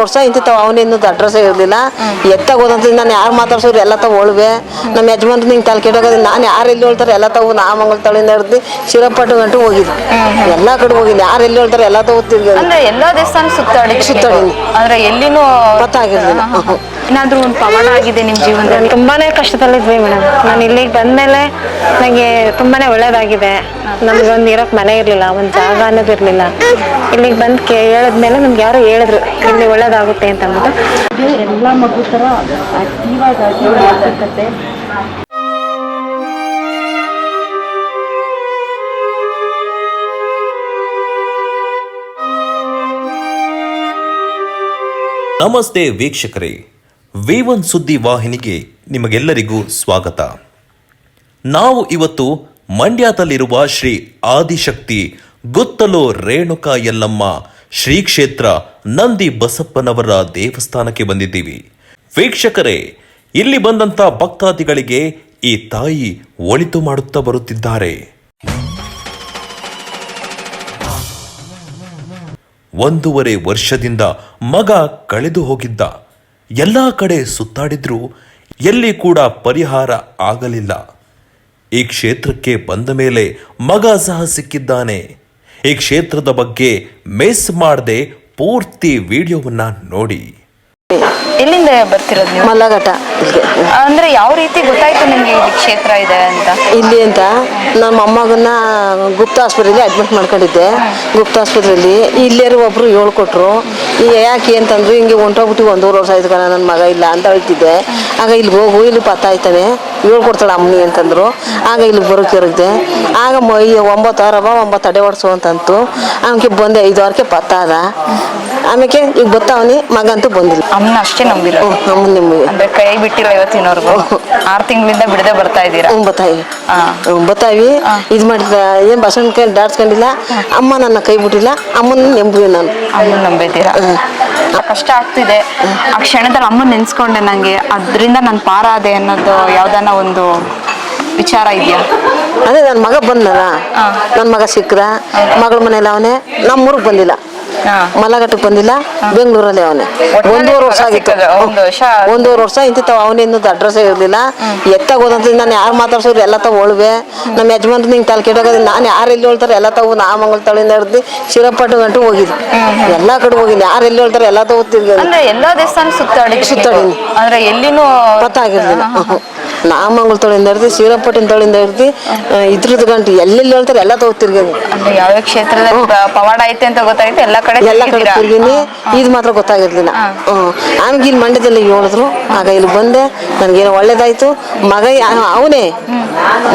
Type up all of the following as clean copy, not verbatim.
ವರ್ಷ ಇಂತಿತ್ತಾವ ಅವನಿನ್ನೂ ಅಡ್ರೆಸ್ಸೇ ಇರಲಿಲ್ಲ. ಎತ್ತಾಗ ಹೋದಂತ ನಾನು ಯಾರು ಮಾತಾಡ್ಸೋರು ಎಲ್ಲ ತಾವು ಒಳ್ವೆ ನಮ್ಮ ಯಜಮಾನ್ರು ನಿಂಗೆ ತಲೆ ಕೆಟ್ಟೋಗೋದು ನಾನು ಯಾರು ಎಲ್ಲಿ ಹೇಳ್ತಾರೆ ಎಲ್ಲ ತಾವು ನಾಮಂಗಲ ತಳಿಂದ ಹಿಡ್ದು ಶಿರಪಟ್ಟು ಗಂಟು ಹೋಗಿದ್ದು ಎಲ್ಲ ಕಡೆ ಹೋಗಿದ್ದು ಯಾರು ಎಲ್ಲಿ ಹೇಳ್ತಾರೆ ಎಲ್ಲ ತಾವು ತಿರ್ಗಿ ಎಲ್ಲ ದೇವಸ್ಥಾನ ಸುತ್ತಾಡಿ ಅಂದ್ರೆ ಎಲ್ಲಿನೂ ಗೊತ್ತಾಗಿರ್ಲಿಲ್ಲ. ಏನಾದ್ರೂ ಒಂದು ಪವಾಡ ಆಗಿದೆ ನಿಮ್ಮ ಜೀವನದಲ್ಲಿ? ತುಂಬಾನೇ ಕಷ್ಟದಲ್ಲಿದ್ವಿ ಮೇಡಮ್. ನಾನು ಇಲ್ಲಿಗೆ ಬಂದ್ಮೇಲೆ ನನಗೆ ತುಂಬಾನೇ ಒಳ್ಳೇದಾಗಿದೆ. ನಮ್ಗೊಂದು ಇರೋಕೆ ಮನೆ ಇರಲಿಲ್ಲ, ಒಂದು ಜಾಗ ಅನ್ನೋದು ಇರಲಿಲ್ಲ. ಇಲ್ಲಿಗೆ ಬಂದು ಹೇಳಿದ್ಮೇಲೆ ನಮ್ಗೆ ಯಾರು ಹೇಳಿದ್ರು ಇಲ್ಲಿ ಒಳ್ಳೇದಾಗುತ್ತೆ ಅಂತ ಅಂದ್ಬಿಟ್ಟು. ಎಲ್ಲ ಮಗು ಥರ ಆಕ್ಟಿವಾಗಿ ಮಾತುಕತೆ. ನಮಸ್ತೆ ವೀಕ್ಷಕರೇ, V1 ಸುದ್ದಿ ವಾಹಿನಿಗೆ ನಿಮಗೆಲ್ಲರಿಗೂ ಸ್ವಾಗತ. ನಾವು ಇವತ್ತು ಮಂಡ್ಯದಲ್ಲಿರುವ ಶ್ರೀ ಆದಿಶಕ್ತಿ ಗುತ್ತಲು ರೇಣುಕಾ ಯಲ್ಲಮ್ಮ ಶ್ರೀ ಕ್ಷೇತ್ರ ನಂದಿ ಬಸಪ್ಪನವರ ದೇವಸ್ಥಾನಕ್ಕೆ ಬಂದಿದ್ದೀವಿ. ವೀಕ್ಷಕರೇ, ಇಲ್ಲಿ ಬಂದಂತ ಭಕ್ತಾದಿಗಳಿಗೆ ಈ ತಾಯಿ ಒಳಿತು ಮಾಡುತ್ತಾ ಬರುತ್ತಿದ್ದಾರೆ. 1.5 ವರ್ಷದಿಂದ ಮಗ ಕಳೆದು ಹೋಗಿದ್ದ. ಎಲ್ಲ ಕಡೆ ಸುತ್ತಾಡಿದ್ರೂ ಎಲ್ಲಿ ಕೂಡ ಪರಿಹಾರ ಆಗಲಿಲ್ಲ. ಈ ಕ್ಷೇತ್ರಕ್ಕೆ ಬಂದ ಮೇಲೆ ಮಗ ಸಹ ಸಿಕ್ಕಿದ್ದಾನೆ. ಈ ಕ್ಷೇತ್ರದ ಬಗ್ಗೆ ಮಿಸ್ ಮಾಡದೆ ಪೂರ್ತಿ ವಿಡಿಯೋವನ್ನ ನೋಡಿ. ಎಲ್ಲಿಂದ ಬರ್ತಿರೋದು ನೀವು? ಮಲ್ಲಘಟ್ಟ. ಅಂದ್ರೆ ಯಾವ ರೀತಿ ಗೊತ್ತಾಯ್ತು ನಿಮ್ಗೆ ಇಲ್ಲಿ ಕ್ಷೇತ್ರ ಇದೆ ಅಂತ? ಇಲ್ಲಿ ಅಂತ ನಮ್ಮ ಮೊಮ್ಮಗನ್ನ ಗುಪ್ತ ಆಸ್ಪತ್ರೆಯಲ್ಲಿ ಅಡ್ಮಿಟ್ ಮಾಡ್ಕೊಂಡಿದ್ದೆ. ಗುಪ್ತ ಆಸ್ಪತ್ರೆಯಲ್ಲಿ ಇಲ್ಲೇರು ಒಬ್ರು ಹೇಳ್ಕೊಟ್ರು. ಯಾಕೆ ಅಂತಂದ್ರು ಹಿಂಗೆ ಹೊಂಟೋಗ್ಬಿಟ್ಟು 1.5 ವರ್ಷ ಆಯ್ತು ಕಣ ನನ್ನ ಮಗ ಇಲ್ಲ ಅಂತ ಹೇಳ್ತಿದ್ದೆ. ಆಗ ಇಲ್ಲಿ ಹೋಗು, ಇಲ್ಲಿ ಪತ್ತ ಆಯ್ತಾನೆ ಹೇಳ್ಕೊಡ್ತಾಳೆ ಅಮ್ಮನಿ ಅಂತಂದ್ರು. ಆಗ ಇಲ್ಲಿ ಬರೋಕೆ ಇರುತ್ತೆ. ಆಗ 9 ಅಡೆ ಹೊಡ್ಸು ಅಂತಂತು. ಆಮೇಲೆ ಬಂದೆ 5 ವಾರಕ್ಕೆ ಪತ್ತ ಅದ. ಆಮೇಲೆ ಈಗ ಬತ್ತಾವನಿ ಮಗ ಅಂತೂ ಬಂದಿಲ್ಲ. ಅಮ್ಮನ ಅಷ್ಟೇ ನಂಬಿರ? ಅಮ್ಮನ ನಿಮಗೆ ಅಂದ್ರೆ ಕೈ ಬಿಟ್ಟಿಲ್ಲ ಇವತ್ತಿನವರೆಗೂ? 6 ತಿಂಗಳಿಂದ ಬಿಡದೆ ಬರ್ತಾ ಇದ್ದೀರಾ? ಬತ್ತಾವಿ. ಇದು ಮಾಡಿದ ಏನ್ ಬಸವಣ್ಣ ಕೈ ದಾಡ್ಸ್ಕೊಂಡಿಲ್ಲ. ಅಮ್ಮ ನನ್ನ ಕೈ ಬಿಟ್ಟಿಲ್ಲ. ಅಮ್ಮನ ನಂಬಿ ನಾನು. ಅಮ್ಮನ ನಂಬಿದ್ದೀರಾ? ಕಷ್ಟ ಆಗ್ತಿದೆ. ಆ ಕ್ಷಣದಲ್ಲಿ ಅಮ್ಮನ ನೆನ್ಸ್ಕೊಂಡೆ, ನಂಗೆ ಅದರಿಂದ ನಾನು ಪಾರಾದೆ ಅನ್ನೋದು ಯಾವ್ದಾನ ಒಂದು ವಿಚಾರ ಇದೆಯಾ? ಅದೇ ನನ್ನ ಮಗ ಬಂದಲ್ಲ, ನನ್ನ ಮಗ ಸಿಕ್ಕದ. ಮಗಳ ಮನೇಲಿ ಅವನೇ. ನಮ್ಮೂರಿಗೆ ಬಂದಿಲ್ಲ, ಮಲ್ಲಘಟ್ಟಕ್ಕೆ ಬಂದಿಲ್ಲ, ಬೆಂಗಳೂರಲ್ಲಿ ಅವನೇ. 1.5 ವರ್ಷ ಆಗಿತ್ತು. 1.5 ವರ್ಷ ಇಂತಿತ್ತಾವ ಅವನಿನ್ನೂ ಅಡ್ರೆಸ್ಸೇ ಇರಲಿಲ್ಲ. ಎತ್ತಾಗ ಹೋದಂತ ನಾನು ಯಾರು ಮಾತಾಡ್ಸೋರು ಎಲ್ಲ ತಾವು ಒಳ್ವೆ ನಮ್ಮ ಯಜಮಾನ್ರು ನಿಂಗೆ ತಲೆ ಕೆಟ್ಟೋಗೋದು ನಾನು ಯಾರು ಎಲ್ಲಿ ಹೇಳ್ತಾರೆ ಎಲ್ಲ ತಾವು ನಾಮಂಗಲ ತಳಿಂದ ಹಿಡ್ದು ಶಿರಪಟ್ಟು ಗಂಟು ಹೋಗಿದ್ದು ಎಲ್ಲ ಕಡೆ ಹೋಗಿದ್ದು ಯಾರು ಎಲ್ಲಿ ಹೇಳ್ತಾರೆ ಎಲ್ಲ ತಾವು ತಿರ್ಗಿ ಎಲ್ಲ ದೇವಸ್ಥಾನ ಸುತ್ತಾಡಿ ಅಂದ್ರೆ ಎಲ್ಲಿನೂ ಗೊತ್ತಾಗಿರ್ಲಿಲ್ಲ. ನಾಮಂಗಲ ತಳಿಂದ ಹಿಡ್ದು ಶಿರಪಟ್ಟಿನ ತಳಿಂದ ಹಿಡ್ದು ಇದ್ರದ್ದು ಗಂಟು ಎಲ್ಲೆಲ್ಲಿ ಹೇಳ್ತಾರೆ ಎಲ್ಲ ತಾವು ತಿರ್ಗಿದ್ವಿ. ಅಂದ್ರೆ ಯಾವ ಕ್ಷೇತ್ರದಲ್ಲಿ ಪವಾಡ ಐತೆ ಅಂತ ಗೊತ್ತಾಯ್ತು, ಎಲ್ಲ ಕಡೆ ತಿರ್ಗಿನಿ. ಇದು ಮಾತ್ರ ಗೊತ್ತಾಗಿರ್ಲಿಲ್ಲ. ಆಮೇಲೆ ಇಲ್ಲಿ ಮಂಡ್ಯದಲ್ಲಿ ಹೇಳಿದ್ರು. ಆಗ ಇಲ್ಲಿ ಬಂದೆ, ನನಗೇನು ಒಳ್ಳೇದಾಯ್ತು. ಮಗ ಅವನೇ,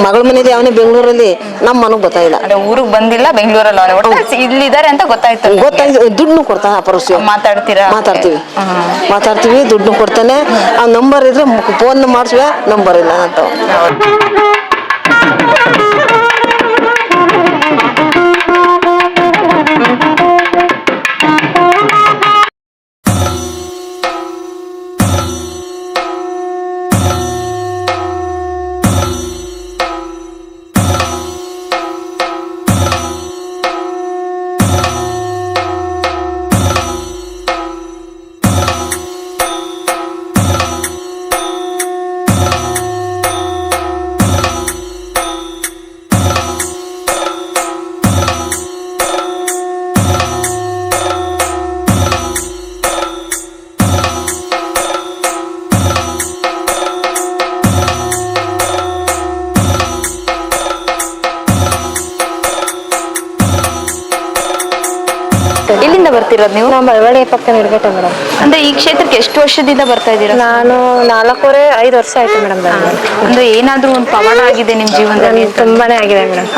ಮಗಳ ಮನೇಲಿ ಅವನೇ ಬೆಂಗಳೂರಲ್ಲಿ. ನಮ್ಮ ಮನಗ್ ಗೊತ್ತಾಯಿಲ್ಲ. ಊರಿಗೆ ಬಂದಿಲ್ಲ, ಬೆಂಗಳೂರಲ್ಲಿ ಇಲ್ಲಿದ್ದಾರೆ ಅಂತ ಗೊತ್ತಾಯ್ತು. ದುಡ್ಡು ಕೊಡ್ತಾನೆ. ಅಪರಸ್ಯ ಮಾತಾಡ್ತೀವಿ, ದುಡ್ಡು ಕೊಡ್ತಾನೆ. ಆ ನಂಬರ್ ಇದ್ರೆ ಫೋನ್ ಮಾಡಿಸುವೆ, ನಂಬರ್ ಇಲ್ಲ ಅಂತ. ಎಲ್ಲಿಂದ ಬರ್ತಿರೋದು ನೀವು? ನಾವು ಮಳವಳ್ಳಿ ಪಕ್ಕ ನಿರ್ಗಟ್ಟೆ ಮೇಡಮ್. ಅಂದ್ರೆ ಈ ಕ್ಷೇತ್ರಕ್ಕೆ ಎಷ್ಟು ವರ್ಷದಿಂದ ಬರ್ತಾ ಇದ್ದೀರಾ? ನಾನು 4.5 ವರ್ಷ ಆಯ್ತು ಮೇಡಮ್. ಅಂದ್ರೆ ಏನಾದ್ರೂ ಒಂದು ಪವಾಡ ಆಗಿದೆ ನಿಮ್ ಜೀವನದಲ್ಲಿ? ತುಂಬಾನೇ ಆಗಿದೆ ಮೇಡಮ್.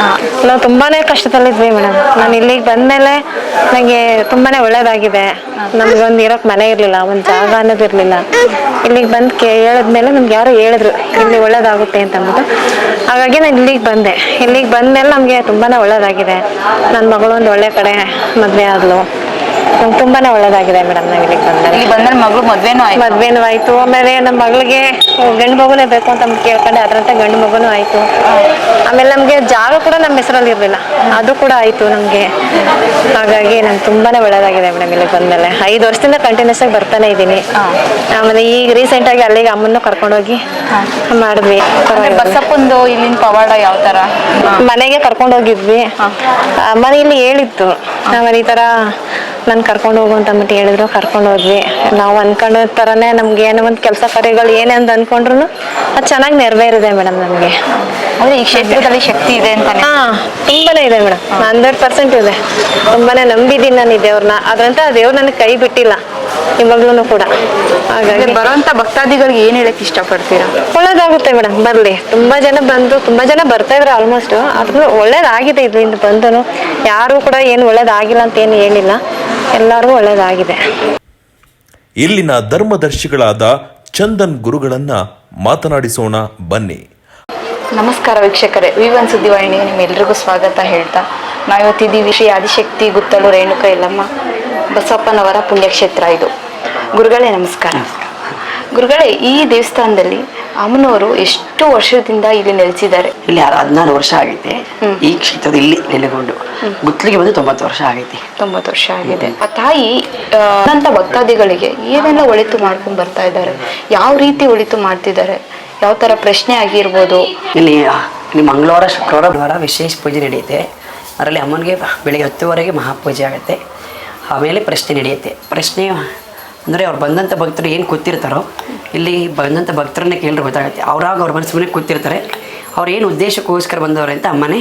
ನಾವು ತುಂಬಾನೇ ಕಷ್ಟದಲ್ಲಿದ್ವಿ ಮೇಡಮ್. ನಾನು ಇಲ್ಲಿಗೆ ಬಂದ್ಮೇಲೆ ನನಗೆ ತುಂಬಾನೇ ಒಳ್ಳೇದಾಗಿದೆ. ನಮ್ಗೊಂದು ಇರೋಕೆ ಮನೆ ಇರಲಿಲ್ಲ, ಒಂದು ಜಾಗ ಅನ್ನೋದು ಇರಲಿಲ್ಲ. ಇಲ್ಲಿಗೆ ಬಂದು ಹೇಳಿದ್ಮೇಲೆ ನಮ್ಗೆ ಯಾರು ಹೇಳಿದ್ರು ಇಲ್ಲಿ ಒಳ್ಳೇದಾಗುತ್ತೆ ಅಂತ ಅಂದ್ಬಿಟ್ಟು. ಹಾಗಾಗಿ ನಾನು ಇಲ್ಲಿಗೆ ಬಂದೆ. ಇಲ್ಲಿಗೆ ಬಂದ್ಮೇಲೆ ನಮಗೆ ತುಂಬಾನೇ ಒಳ್ಳೇದಾಗಿದೆ. ನನ್ನ ಮಗಳು ಒಂದು ಒಳ್ಳೆ ಕಡೆ ಮದುವೆ ಆದ್ಲು. ನಮ್ಗೆ ತುಂಬಾನೇ ಒಳ್ಳೇದಾಗಿದೆ ಮೇಡಮ್ ನಾವು ಇಲ್ಲಿಗೆ ಬಂದರೆ. ಇಲ್ಲಿ ಬಂದ್ರೆ ಮಗಳು ಮದ್ವೆನೂ ಆಯ್ತು. ಮದ್ವೆನೂ ಆಯ್ತು, ಆಮೇಲೆ ನಮ್ಮ ಮಗಳಿಗೆ ಗಂಡು ಮಗುನೇ ಬೇಕು ಅಂತ ಕೇಳ್ಕೊಂಡೆ, ಅದರಂತೆ ಗಂಡು ಮಗುನೂ ಆಯ್ತು. ಆಮೇಲೆ ನಮ್ಗೆ ಜಾಗ ಕೂಡ ನಮ್ಮ ಹೆಸರಲ್ಲಿ ಇರ್ಲಿಲ್ಲ, ಅದು ಕೂಡ ಆಯ್ತು ನಮ್ಗೆ. ಹಾಗಾಗಿ ನಂಗೆ ತುಂಬಾನೇ ಒಳ್ಳೇದಾಗಿದೆ ಮೇಡಮ್ ಇಲ್ಲಿಗೆ ಬಂದ್ಮೇಲೆ. 5 ವರ್ಷದಿಂದ ಕಂಟಿನ್ಯೂಸ್ ಆಗಿ ಬರ್ತಾನೆ ಇದ್ದೀನಿ. ಆಮೇಲೆ ಈಗ ರೀಸೆಂಟ್ ಆಗಿ ಅಲ್ಲಿಗೆ ಅಮ್ಮನ್ನು ಕರ್ಕೊಂಡೋಗಿ ಮಾಡಿದ್ವಿ. ಬಸಪ್ಪಂದು ಇಲ್ಲಿನ ಪವಾಡ ಯಾವ ತರ? ಮನೆಗೆ ಕರ್ಕೊಂಡು ಹೋಗಿದ್ವಿ. ಮನೆಯಲ್ಲಿ ಹೇಳಿತ್ತು, ಆಮೇಲೆ ಈ ತರ ನಾನು ಕರ್ಕೊಂಡು ಹೋಗು ಅಂತ ಅಂದ್ಬಿಟ್ಟು ಹೇಳಿದ್ರು, ಕರ್ಕೊಂಡು ಹೋದ್ವಿ. ನಾವು ಅನ್ಕೊಂಡ ಥರನೇ ನಮ್ಗೆ ಏನೋ ಒಂದು ಕೆಲಸ ಕಾರ್ಯಗಳು ಏನೇ ಅಂತ ಅನ್ಕೊಂಡ್ರು ಅದು ಚೆನ್ನಾಗಿ ನೆರವೇರಿದೆ ಮೇಡಮ್ ನಮಗೆ. ಅಂದ್ರೆ ಈ ಕ್ಷೇತ್ರದಲ್ಲಿ ಶಕ್ತಿ ಇದೆ ಅಂತಾನೆ? ತುಂಬಾನೇ ಇದೆ ಮೇಡಮ್, 100% ಇದೆ. ತುಂಬಾನೇ ನಂಬಿದ್ದೀನಿ ನಾನು ಈ ದೇವ್ರನ್ನ, ಅದ್ರಂತ ದೇವ್ರು ನನಗೆ ಕೈ ಬಿಟ್ಟಿಲ್ಲ ಇವಾಗ್ಲೂ ಕೂಡ. ಹಾಗಾಗಿ ಬರುವಂತ ಭಕ್ತಾದಿಗಳಿಗೆ ಏನ್ ಹೇಳಕ್ ಇಷ್ಟಪಡ್ತೀರಾ? ಒಳ್ಳೇದಾಗುತ್ತೆ ಮೇಡಮ್, ಬರ್ಲಿ. ತುಂಬಾ ಜನ ಬರ್ತಾ ಇದ್ರೆ ಆಲ್ಮೋಸ್ಟ್. ಅದು ಒಳ್ಳೇದಾಗಿದೆ, ಇದರಿಂದ ಬಂದನು ಯಾರು ಕೂಡ ಏನು ಒಳ್ಳೇದಾಗಿಲ್ಲ ಅಂತ ಏನು ಹೇಳಿಲ್ಲ, ಎಲ್ಲರಿಗೂ ಒಳ್ಳೇದಾಗಿದೆ. ಇಲ್ಲಿನ ಧರ್ಮದರ್ಶಿಗಳಾದ ಚಂದನ್ ಗುರುಗಳನ್ನ ಮಾತನಾಡಿಸೋಣ ಬನ್ನಿ. ನಮಸ್ಕಾರ ವೀಕ್ಷಕರೇ, V1 ಸುದ್ದಿವಾಹಿನಿಗೆ ನಿಮ್ಮೆಲ್ರಿಗೂ ಸ್ವಾಗತ ಹೇಳ್ತಾ ನಾವಿವತ್ತಿದ್ದೀವಿ ಶ್ರೀ ಆದಿಶಕ್ತಿ ಗುತ್ತಲು ರೇಣುಕಾ ಯಲ್ಲಮ್ಮ ಬಸಪ್ಪನವರ ಪುಣ್ಯಕ್ಷೇತ್ರ ಇದು. ಗುರುಗಳೇ ನಮಸ್ಕಾರ. ಗುರುಗಳೇ, ಈ ದೇವಸ್ಥಾನದಲ್ಲಿ ಅಮ್ಮನವರು ಎಷ್ಟು ವರ್ಷದಿಂದ ಇಲ್ಲಿ ನೆಲೆಸಿದ್ದಾರೆ? ಇಲ್ಲಿ 16 ವರ್ಷ ಆಗೈತೆ ಈ ಕ್ಷೇತ್ರದ ಇಲ್ಲಿ ನೆಲೆಗೊಂಡು. ಗುತ್ತಲಿಗೆ ಬಂದು 90 ವರ್ಷ ಆಗೈತಿ. 90 ವರ್ಷ ಆಗಿದೆ. ಆ ತಾಯಿ ಅಂತ ಭಕ್ತಾದಿಗಳಿಗೆ ಏನೆಲ್ಲ ಒಳಿತು ಮಾಡ್ಕೊಂಡು ಬರ್ತಾ ಇದ್ದಾರೆ? ಯಾವ ರೀತಿ ಒಳಿತು ಮಾಡ್ತಿದ್ದಾರೆ? ಯಾವ ತರ ಪ್ರಶ್ನೆ ಆಗಿರ್ಬೋದು? ಇಲ್ಲಿ ಮಂಗಳವಾರ ಶುಕ್ರವಾರ ಬುಧವಾರ ವಿಶೇಷ ಪೂಜೆ ನಡೆಯುತ್ತೆ. ಅದರಲ್ಲಿ ಅಮ್ಮನಿಗೆ ಬೆಳಿಗ್ಗೆ 10 ಮಹಾಪೂಜೆ ಆಗುತ್ತೆ. ಆಮೇಲೆ ಪ್ರಶ್ನೆ ನಡೆಯುತ್ತೆ. ಪ್ರಶ್ನೆ ಅಂದರೆ ಅವ್ರು ಬಂದಂಥ ಭಕ್ತರು ಏನು ಕೂತಿರ್ತಾರೋ, ಇಲ್ಲಿ ಬಂದಂಥ ಭಕ್ತರನ್ನೇ ಕೇಳಿದ್ರೆ ಗೊತ್ತಾಗುತ್ತೆ. ಅವ್ರಾಗ ಅವ್ರ ಮನಸ್ಸು ಮನೆ ಕೂತಿರ್ತಾರೆ, ಅವ್ರು ಏನು ಉದ್ದೇಶಕ್ಕೋಸ್ಕರ ಬಂದವ್ರೆ ಅಂತ ಅಮ್ಮನೇ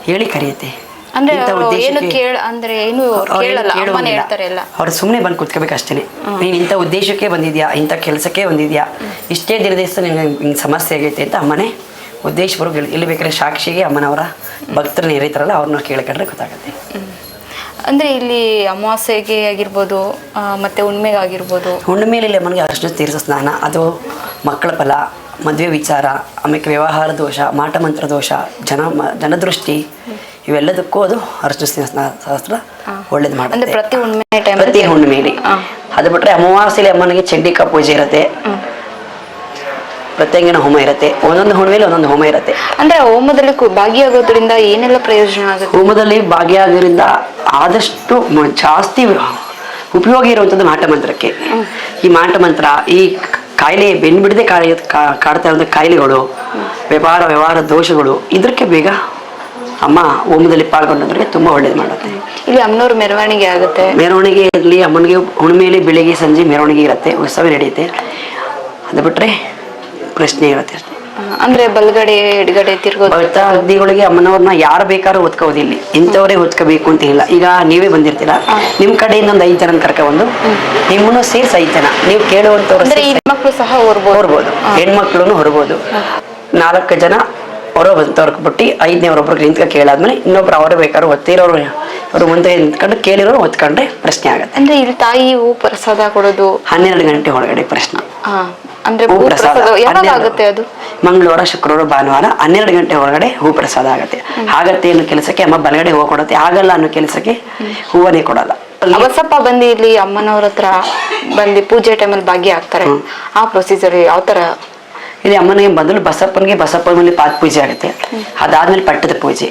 ಹೇಳಿ ಕರೆಯುತ್ತೆ. ಅವ್ರು ಸುಮ್ಮನೆ ಬಂದು ಕೂತ್ಕೋಬೇಕು ಅಷ್ಟೇ. ನೀನು ಇಂಥ ಉದ್ದೇಶಕ್ಕೆ ಬಂದಿದ್ಯಾ, ಇಂಥ ಕೆಲಸಕ್ಕೆ ಬಂದಿದ್ಯಾ, ಇಷ್ಟೇ ದಿವಸ ನಿನಗೆ ಹಿಂಗೆ ಸಮಸ್ಯೆ ಆಗೈತೆ ಅಂತ ಅಮ್ಮನೇ ಉದ್ದೇಶಪೂರ್ವಕ ಇಲ್ಲಿ ಬೇಕಾದ್ರೆ ಸಾಕ್ಷಿಗೆ ಅಮ್ಮನವರ ಭಕ್ತರನ್ನ ಏರಿತಾರಲ್ಲ ಅವ್ರನ್ನ ಕೇಳ್ಕೊಂಡ್ರೆ ಗೊತ್ತಾಗುತ್ತೆ. ಅಂದ್ರೆ ಇಲ್ಲಿ ಅಮಾವಾಸ್ಯೆಗೆ ಆಗಿರ್ಬೋದು, ಮತ್ತೆ ಹುಣ್ಮೆಗೆ ಆಗಿರ್ಬೋದು. ಹುಣ್ಣಿಮೆಯಲ್ಲಿ ಇಲ್ಲಿ ಅಮ್ಮನಿಗೆ ಅರ್ಶಿನ ತೀರಿಸೋ ಸ್ನಾನ, ಅದು ಮಕ್ಕಳ ಫಲ, ಮದುವೆ ವಿಚಾರ, ಆಮೇಲೆ ವ್ಯವಹಾರ ದೋಷ, ಮಾಟಮಂತ್ರ ದೋಷ, ಜನದೃಷ್ಟಿ, ಇವೆಲ್ಲದಕ್ಕೂ ಅದು ಅರ್ಶಿನ ಶಾಸ್ತ್ರ ಒಳ್ಳೇದು ಮಾಡುತ್ತೆ. ಪ್ರತಿ ಹುಣ್ಣಿಮೆಯಲ್ಲಿ. ಅದು ಬಿಟ್ಟರೆ ಅಮಾವಾಸ್ಯೆಯಲ್ಲಿ ಅಮ್ಮನಿಗೆ ಚಂಡಿಕಾ ಪೂಜೆ ಇರುತ್ತೆ, ಪ್ರತ್ಯಂಗನ ಹೋಮ ಇರುತ್ತೆ. ಒಂದೊಂದು ಹುಣ್ಣಿಮೆಯಲ್ಲಿ ಒಂದೊಂದು ಹೋಮ ಇರುತ್ತೆ. ಅಂದ್ರೆ ಹೋಮದಲ್ಲಿ ಭಾಗಿಯಾಗೋದ್ರಿಂದ ಏನೆಲ್ಲ ಪ್ರಯೋಜನ ಆಗುತ್ತೆ? ಹೋಮದಲ್ಲಿ ಭಾಗಿಯಾಗೋದ್ರಿಂದ ಆದಷ್ಟು ಜಾಸ್ತಿ ಉಪಯೋಗ ಇರುವಂಥದ್ದು ಮಾಟಮಂತ್ರಕ್ಕೆ. ಈ ಮಾಟಮಂತ್ರ, ಈ ಕಾಯಿಲೆ ಬೆನ್ನು ಬಿಡದೆ ಕಾಡ್ತಾ ಇರುವಂಥ ಕಾಯಿಲೆಗಳು, ವ್ಯವಹಾರ ದೋಷಗಳು, ಇದಕ್ಕೆ ಬೇಗ ಅಮ್ಮ ಹೋಮದಲ್ಲಿ ಪಾಲ್ಗೊಂಡವ್ರಿಗೆ ತುಂಬ ಒಳ್ಳೇದು ಮಾಡುತ್ತೆ. ಇಲ್ಲಿ ಅಮ್ಮನವ್ರ ಮೆರವಣಿಗೆ ಆಗುತ್ತೆ. ಮೆರವಣಿಗೆಯಲ್ಲಿ ಅಮ್ಮನಿಗೆ ಹುಣ್ಣಿಮೆಯಲ್ಲಿ ಬೆಳಿಗ್ಗೆ ಸಂಜೆ ಮೆರವಣಿಗೆ ಇರುತ್ತೆ, ಉತ್ಸವ ನಡೆಯುತ್ತೆ. ಅದು ಬಿಟ್ಟರೆ ಪ್ರಶ್ನೆ ಇರುತ್ತೆ. ಅಂದ್ರೆ ಬಲಗಡೆ ಎಡಗಡೆ ತಿರ್ಗೋದು. ಭಕ್ತಾದಿಗಳಿಗೆ ಅಮ್ಮನವ್ರನ್ನ ಯಾರು ಬೇಕಾದ್ರೂ ಹೊತ್ಕೋದಿಲ್ಲ, ಇಂಥವರೇ ಹೊತ್ಕೋಬೇಕು ಅಂತ ಇಲ್ಲ. ಈಗ ನೀವೇ ಬಂದಿರ್ತೀರ, ನಿಮ್ ಕಡೆಯಿಂದ ಒಂದು 5 ಜನ ಕರ್ಕೊಂಡು ನಿಮ್ಮನ್ನು ಸೇರ್ಸಿ 5 ಜನ ನೀವು ಕೇಳುವಂತವ್ರು ಹೆಣ್ಮಕ್ಳು ಸಹ ಹೊರಬಹುದು, ಹೆಣ್ಮಕ್ಳು ಹೊರಬಹುದು. 4 ಜನ ಹೊರಬಂತವ್ರಿಗೆ ಬಿಟ್ಟು 5ನೇವರೊಬ್ರಿಗೆ ನಿಂತ್ಕೊಂಡು ಕೇಳಾದ್ಮೇಲೆ ಇನ್ನೊಬ್ರು ಅವರೇ ಬೇಕಾದ್ರು ಒತ್ತಿರೋರು ಅವರು ಮುಂದೆ ನಿಂತ್ಕೊಂಡು ಕೇಳಿರೋರು ಹೊತ್ಕೊಂಡ್ರೆ ಪ್ರಶ್ನೆ ಆಗುತ್ತೆ. ಅಂದ್ರೆ ಇಲ್ಲಿ ತಾಯಿ ಹೂ ಪ್ರಸಾದ ಕೊಡೋದು 12 ಗಂಟೆ ಒಳಗಡೆ ಪ್ರಶ್ನೆ. ಅಂದ್ರೆ ಹೂ ಪ್ರಸಾದ ಯಾವಾಗ ಆಗುತ್ತೆ? ಅದು ಮಂಗಳವಾರ ಶುಕ್ರವಾರ ಭಾನುವಾರ 12 ಗಂಟೆ ಒಳಗಡೆ ಹೂ ಪ್ರಸಾದ ಆಗುತ್ತೆ. ಆಗತ್ತೆ ಅನ್ನೋ ಕೆಲಸಕ್ಕೆ ಅಮ್ಮ ಬಲಗಡೆ ಹೂವು ಕೊಡುತ್ತೆ, ಆಗಲ್ಲ ಅನ್ನೋ ಕೆಲಸಕ್ಕೆ ಹೂವನೇ ಕೊಡಲ್ಲ. ಬಸಪ್ಪ ಬಂದು ಇಲ್ಲಿ ಅಮ್ಮನವ್ರ ಹತ್ರ ಬಂದು ಪೂಜೆ ಟೈಮಲ್ಲಿ ಭಾಗಿಯಾಗ್ತಾರೆ. ಆ ಪ್ರೊಸೀಜರ್ ಯಾವ ತರ? ಇಲ್ಲಿ ಅಮ್ಮನಿಗೆ ಮೊದಲು ಬಸಪ್ಪನಲ್ಲಿ ಪಾದ ಪೂಜೆ ಆಗುತ್ತೆ. ಅದಾದ್ಮೇಲೆ ಪಟ್ಟದ ಪೂಜೆ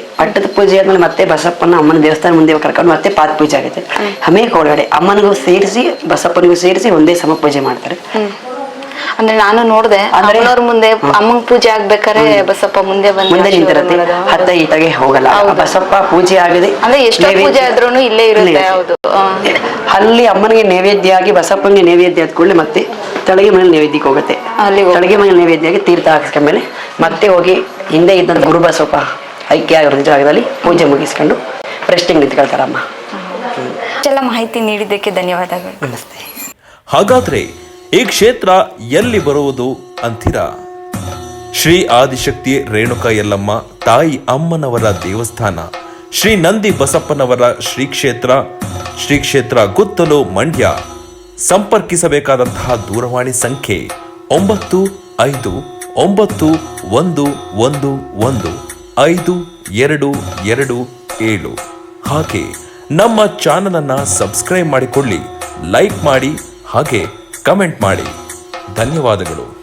ಆದ್ಮೇಲೆ ಮತ್ತೆ ಬಸಪ್ಪನ ಅಮ್ಮನ ದೇವಸ್ಥಾನ ಮುಂದೆ ಕರ್ಕೊಂಡು ಮತ್ತೆ ಪಾದ ಪೂಜೆ ಆಗುತ್ತೆ. ಆಮೇಲೆ ಒಳಗಡೆ ಅಮ್ಮನಿಗೂ ಸೇರಿಸಿ ಬಸಪ್ಪನಿಗೂ ಸೇರಿಸಿ ಒಂದೇ ಸಮ ಪೂಜೆ ಮಾಡ್ತಾರೆ. ಅಂದ್ರೆ ನಾನು ನೋಡ್ದೆ, ಅಮ್ಮನವ್ರ ಮುಂದೆ ಅಮ್ಮಂಗ್ ಪೂಜೆ ಆಗ್ಬೇಕಾದ್ರೆ ಬಸಪ್ಪ ಮುಂದೆ ನಿಂತಿರುತ್ತೆ, ಹತ್ತ ಈಟಗೆ ಹೋಗಲ್ಲ. ಬಸಪ್ಪ ಪೂಜೆ ಆಗದೆ ಅಂದ್ರೆ ಎಷ್ಟು ಪೂಜೆ ಆದ್ರೂ ಇಲ್ಲೇ ಇರುತ್ತೆ. ಹೌದು. ಅಲ್ಲಿ ಅಮ್ಮನಿಗೆ ನೈವೇದ್ಯ ಆಗಿ ಬಸಪ್ಪನಿಗೆ ನೈವೇದ್ಯ ಆದ್ಕೊಳ್ಳಿ ಮತ್ತೆ ತಳಗೆ ಮನೇಲಿ ನೈವೇದ್ಯಕ್ಕೆ ಹೋಗುತ್ತೆ. ತಳಗೆ ಮನೇಲಿ ನೈವೇದ್ಯ ಆಗಿ ತೀರ್ಥ ಹಾಕಿಸ್ಕೊಂಡ್ಮೇಲೆ ಮತ್ತೆ ಹೋಗಿ ಹಿಂದೆ ಇದ್ದಂತ ಗುರು ಬಸಪ್ಪ ಐಕ್ಯ ಆಗಿರೋ ಜಾಗದಲ್ಲಿ ಪೂಜೆ ಮುಗಿಸ್ಕೊಂಡು ಪ್ರಶ್ನೆಗೆ ನಿಂತ್ಕೊಳ್ತಾರಮ್ಮ. ಎಲ್ಲ ಮಾಹಿತಿ ನೀಡಿದ್ದಕ್ಕೆ ಧನ್ಯವಾದಗಳು. ನಮಸ್ತೆ. ಹಾಗಾದ್ರೆ ಈ ಕ್ಷೇತ್ರ ಎಲ್ಲಿ ಬರುವುದು ಅಂತೀರಾ? ಶ್ರೀ ಆದಿಶಕ್ತಿ ರೇಣುಕಾ ಯಲ್ಲಮ್ಮ ತಾಯಿ ಅಮ್ಮನವರ ದೇವಸ್ಥಾನ, ಶ್ರೀ ನಂದಿ ಬಸಪ್ಪನವರ ಶ್ರೀ ಕ್ಷೇತ್ರ ಗುತ್ತಲು, ಮಂಡ್ಯ. ಸಂಪರ್ಕಿಸಬೇಕಾದಂತಹ ದೂರವಾಣಿ ಸಂಖ್ಯೆ 9591115227. ಹಾಗೆ ನಮ್ಮ ಚಾನಲ್ ಅನ್ನ ಸಬ್ಸ್ಕ್ರೈಬ್ ಮಾಡಿಕೊಳ್ಳಿ, ಲೈಕ್ ಮಾಡಿ, ಹಾಗೆ ಕಮೆಂಟ್ ಮಾಡಿ. ಧನ್ಯವಾದಗಳು.